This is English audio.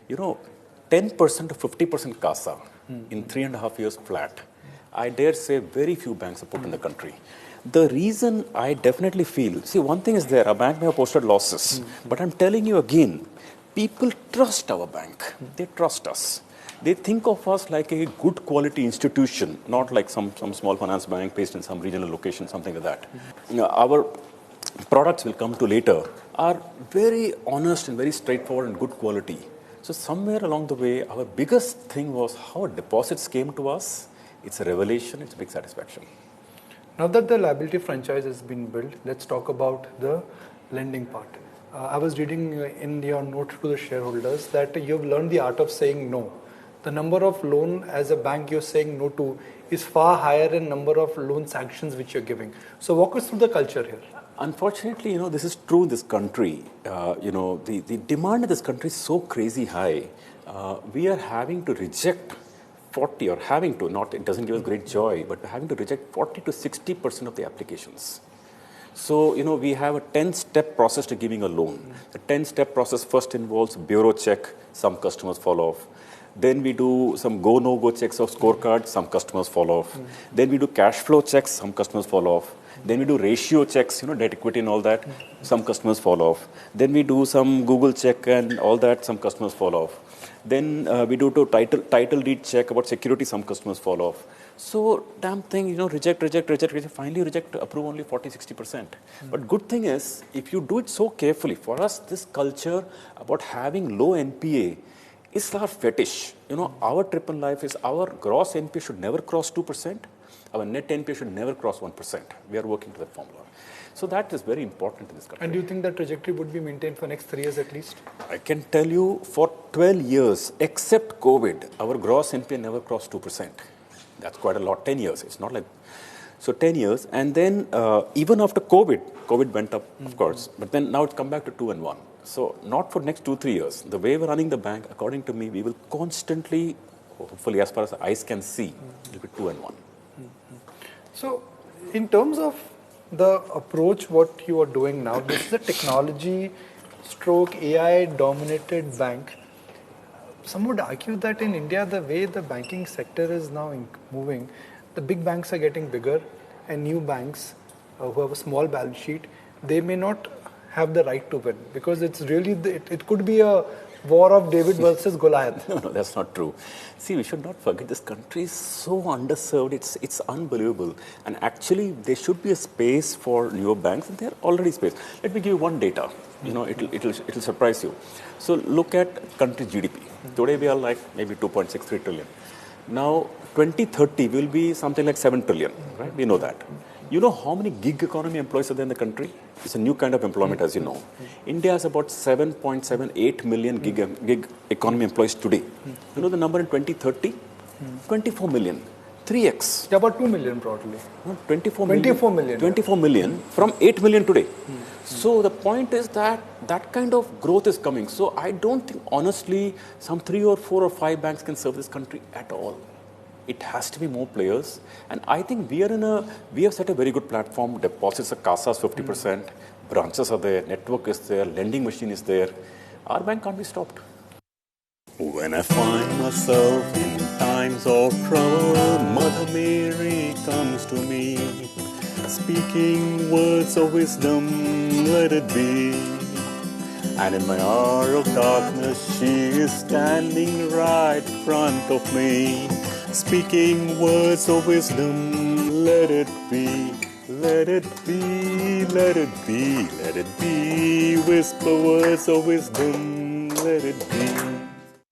You know, 10% to 50% CASA in 3.5 years flat. I dare say very few banks are put in the country. The reason I definitely feel, see, one thing is there, a bank may have posted losses, but I'm telling you again, people trust our bank. They trust us. They think of us like a good quality institution, not like some small finance bank based in some regional location, something like that. You know, our products will come to later are very honest and very straightforward and good quality. So somewhere along the way, our biggest thing was how deposits came to us. It's a revelation, it's a big satisfaction. Now that the liability franchise has been built, let's talk about the lending part. I was reading in your note to the shareholders that you've learned the art of saying no. The number of loan as a bank you're saying no to is far higher than number of loan sanctions which you're giving. So walk us through the culture here. Unfortunately, this is true in this country. The demand in this country is so crazy high. We are having to reject 40 or having to, not it doesn't give us great joy, but we're having to reject 40 to 60% of the applications. So, we have a 10-step process to giving a loan. The 10-step process first involves bureau check, some customers fall off. Then we do some go, no-go checks of scorecards, some customers fall off. Then we do cash flow checks, some customers fall off. Then we do ratio checks, debt equity and all that, some customers fall off. Then we do some Google check and all that, some customers fall off. Then we do to title deed check about security, some customers fall off. So damn thing, reject, finally reject, approve only 40, 60%. But good thing is, if you do it so carefully, for us, this culture about having low NPA is our fetish. Our trip in life is our gross NPA should never cross 2%. Our net NPA should never cross 1%. We are working to that formula. So that is very important in this country. And do you think that trajectory would be maintained for next 3 years at least? I can tell you for 12 years, except COVID, our gross NPA never crossed 2%. That's quite a lot, 10 years. It's not like, so 10 years. And then even after COVID went up, of course, but then now it's come back to 2 and 1. So not for next 2-3 years. The way we're running the bank, according to me, we will constantly, hopefully as far as the eyes can see, it will be 2 and 1. So in terms of the approach, what you are doing now, this is a technology stroke AI dominated bank. Some would argue that in India, the way the banking sector is now moving, the big banks are getting bigger and new banks who have a small balance sheet, they may not have the right to win because it's really, it could be a war of David versus Goliath. No, that's not true. See, we should not forget this country is so underserved. It's unbelievable. And actually, there should be a space for newer banks, and they're already space. Let me give you one data. It'll surprise you. So look at country GDP. Today we are like maybe 2.63 trillion. Now 2030 will be something like 7 trillion, right? We know that. You know how many gig economy employees are there in the country? It's a new kind of employment, as you know. India has about 7.78 million gig economy employees today. You know the number in 2030? 24 million. 3x. Yeah, about 2 million broadly. No, 24 million. 24 million from 8 million today. So the point is that that kind of growth is coming. So I don't think, honestly, some 3 or 4 or 5 banks can serve this country at all. It has to be more players. And I think we have set a very good platform. Deposits are CASA 50%. Branches are there. Network is there. Lending machine is there. Our bank can't be stopped. When I find myself in times of trouble, Mother Mary comes to me, speaking words of wisdom, let it be. And in my hour of darkness, she is standing right in front of me, speaking words of wisdom, let it be, let it be, let it be, let it be, whisper words of wisdom, let it be.